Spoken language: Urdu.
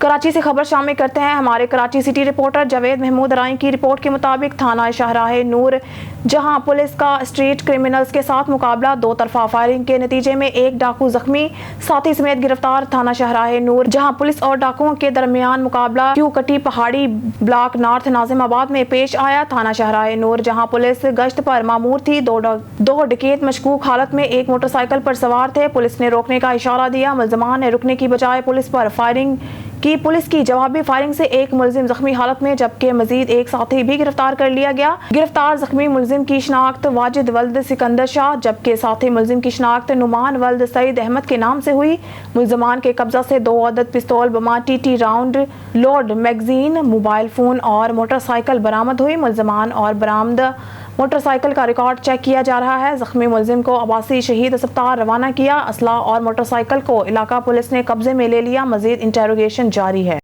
کراچی سے خبر شامل کرتے ہیں ہمارے کراچی سٹی رپورٹر جاوید محمود رائیں کی رپورٹ کے مطابق تھانہ شاہراہ نور جہاں پولیس کا اسٹریٹ کرمنلز کے ساتھ مقابلہ، دو طرفہ فائرنگ کے نتیجے میں ایک ڈاکو زخمی، ساتھی سمیت گرفتار۔ تھانہ شاہراہ نور جہاں پولیس اور ڈاکوؤں کے درمیان مقابلہ کیو کٹی پہاڑی بلاک نارتھ ناظم آباد میں پیش آیا۔ تھانہ شاہراہ نور جہاں پولیس گشت پر مامور تھی، دو ڈکیت مشکوک حالت میں ایک موٹر سائیکل پر سوار تھے۔ پولیس نے روکنے کا اشارہ دیا، ملزمان نے رکنے کی بجائے پولیس پر فائرنگ کی۔ پولیس کی جوابی فائرنگ سے ایک ملزم زخمی حالت میں جبکہ مزید ایک ساتھی بھی گرفتار کر لیا گیا۔ گرفتار زخمی ملزم کی شناخت واجد ولد سکندر شاہ جبکہ ساتھی ملزم کی شناخت نعمان ولد سعید احمد کے نام سے ہوئی۔ ملزمان کے قبضہ سے 2 عدد پستول، بما TT round, load magazine, mobile phone اور موٹر سائیکل برآمد ہوئی۔ ملزمان اور برآمدہ موٹر سائیکل کا ریکارڈ چیک کیا جا رہا ہے۔ زخمی ملزم کو عباسی شہید ہسپتال روانہ کیا۔ اسلحہ اور موٹر سائیکل کو علاقہ پولیس نے قبضے میں لے لیا۔ مزید انٹروگیشن جاری ہے۔